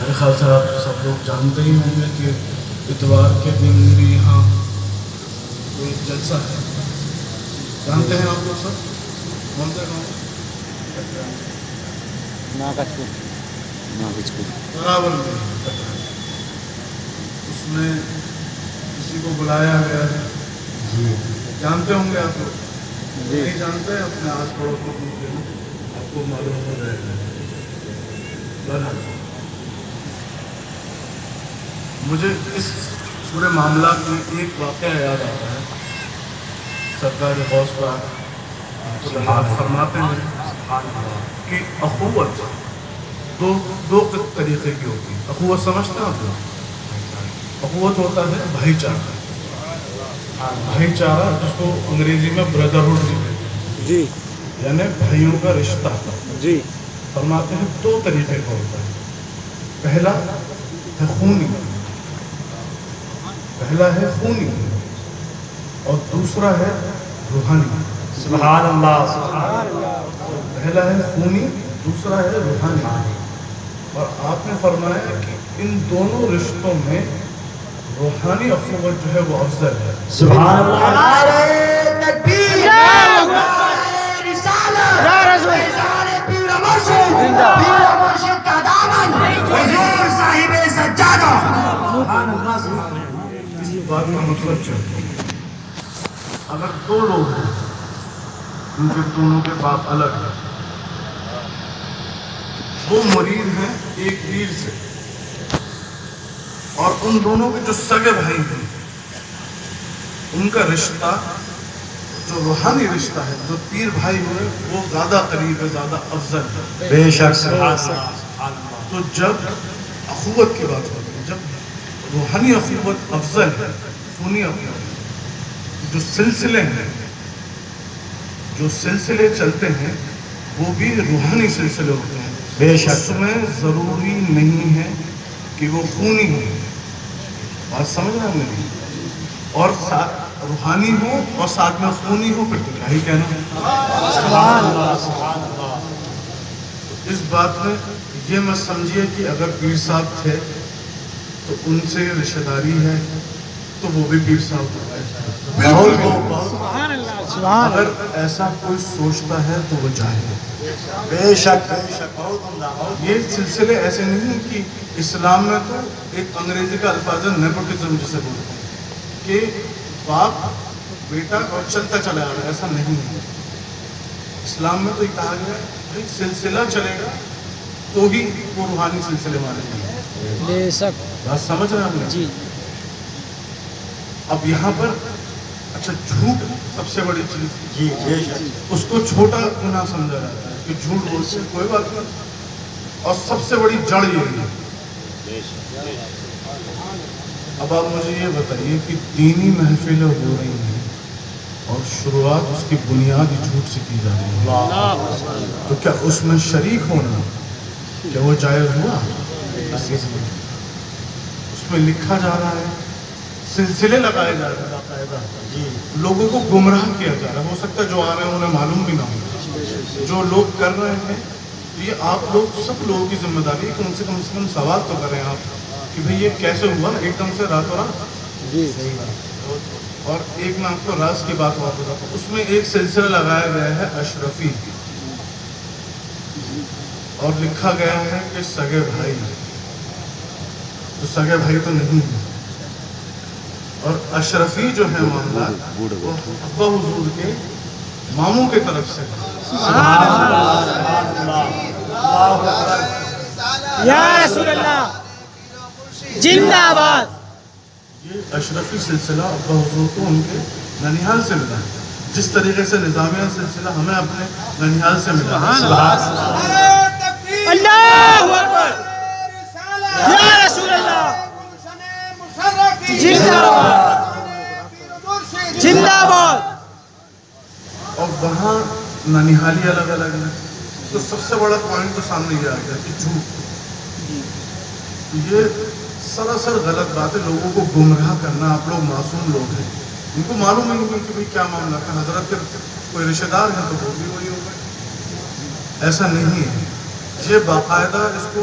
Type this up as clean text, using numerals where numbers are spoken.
میرے خیال سے آپ سب لوگ جانتے ہی ہوں گے کہ اتوار کے دن بھی یہاں کوئی جلسہ ہے. جانتے ہیں آپ لوگ سب کون سے گاؤں برابر میں اس میں کسی کو بلایا گیا ہے. جانتے ہوں گے آپ لوگ. نہیں جانتے اپنے آس پڑوس کو پوچھ لینا آپ کو معلوم ہو جائے گا. مجھے اس پورے معاملات میں ایک واقعہ یاد آتا ہے. سرکار غوث پاک فرماتے ہیں کہ اخوت دو طریقے کی ہوتی ہے. اخوت سمجھتے ہیں آپ لوگ؟ اخوت ہوتا ہے بھائی چارہ. بھائی چارہ جس کو انگریزی میں بردرہڈ کہتے ہیں جی، یعنی بھائیوں کا رشتہ جی. فرماتے ہیں دو طریقے کا ہوتا ہے. پہلا ہے خونی اور دوسرا ہے روحانی. سبحان اللہ. پہلا ہے خونی، دوسرا ہے روحانی. اور آپ نے فرمایا کہ ان دونوں رشتوں میں روحانی اخوت جو ہے وہ افضل ہے. سبحان اللہ. اس بات کا مطلب چاہیے اگر دو لوگ ہیں ان کے دونوں کے باپ الگ ہیں، وہ مرید ہیں ایک پیر سے، اور ان دونوں کے جو سگے بھائی ہیں ان کا رشتہ جو روحانی رشتہ ہے جو پیر بھائی ہوئے وہ زیادہ قریب ہے، زیادہ افضل ہے. بے شک. تو جب اخوت کی بات ہوتی ہے، جب روحانی اخوت افضل ہے، خونی اخوت جو سلسلے چلتے ہیں وہ بھی روحانی سلسلے ہوتے ہیں. بے شک. اس میں ضروری نہیں ہے کہ وہ خونی ہو. بات سمجھ رہے ہیں میری؟ اور روحانی ہو اور ساتھ میں خونی ہو پھر تو کیا ہی کہنا. سبحان اللہ. اس بات میں یہ مت سمجھیے کہ اگر پیر صاحب تھے تو ان سے رشتہ داری ہے تو وہ بھی پیر صاحب ہوتا ہے. اگر ایسا کوئی سوچتا ہے تو وہ جاہل ہے. بے شک. یہ سلسلے ایسے نہیں کہ اسلام میں تو ایک انگریزی کا الفاظ ہے نیپوٹزم جسے بولتے ہیں کہ باپ بیٹا اور چلتا چلا آ رہا ہے. ایسا نہیں ہے. اسلام میں تو یہ کہا گیا ہے سلسلہ چلے گا تو ہی وہ روحانی سلسلے مانے جائیں گے. بے شک. بات سمجھ رہے ہیں جی. اب یہاں پر اچھا جھوٹ سب سے بڑی چیز جی، اس کو چھوٹا گناہ سمجھا جاتا ہے کہ جھوٹ بولتے ہیں کوئی بات نہیں، اور سب سے بڑی جڑ یہ ہے. اب آپ مجھے یہ بتائیے کہ دینی محفلیں ہو رہی ہیں اور شروعات اس کی بنیاد جھوٹ سے کی جا رہی ہے، تو کیا اس میں شریک ہونا کیا وہ جائز ہوا؟ اس میں لکھا جا رہا ہے، سلسلے لگائے جا رہے ہیں، باقاعدہ لوگوں کو گمراہ کیا جا رہا ہے. ہو سکتا ہے جو آ رہے ہیں انہیں معلوم بھی نہ ہو. جو لوگ کر رہے ہیں یہ آپ لوگ سب لوگوں کی ذمہ داری ہے کہ ان سے کم سوال تو کریں آپ کہ بھئی یہ کیسے ہوا ایک دم سے راتوں رات. اور ایک میں آپ کو راز کی بات بتا ہوں. اس میں ایک سلسلہ لگایا گیا ہے اشرفی اور لکھا گیا ہے کہ سگے بھائی، تو سگے بھائی تو نہیں ہے. اور اشرفی جو ہے معاملہ وہ ابا حضور کے ماموں کے طرف سے. یا رسول اللہ زندہ باد. یہ اشرفی سلسلہ ابا حضور کو ان کے ننیحال سے ملا ہے، جس طریقے سے نظامیہ سلسلہ ہمیں اپنے ننیحال سے ملا ہے. اللہ اکبر. یا رسول اللہ زندہ باد زندہ باد. اور وہاں ننیحالی الگ الگ ہے. تو سب سے بڑا پوائنٹ تو سامنے یہ آ گیا کہ جھوٹ. یہ سراسر غلط بات ہے، لوگوں کو گمراہ کرنا. آپ لوگ معصوم لوگ ہیں، ان کو معلوم ہی نہیں کہ بھئی کیا معاملہ ہے. حضرت کے کوئی رشتہ دار ہیں تو وہ بھی وہی ہو گئے. ایسا نہیں ہے. یہ باقاعدہ اس کو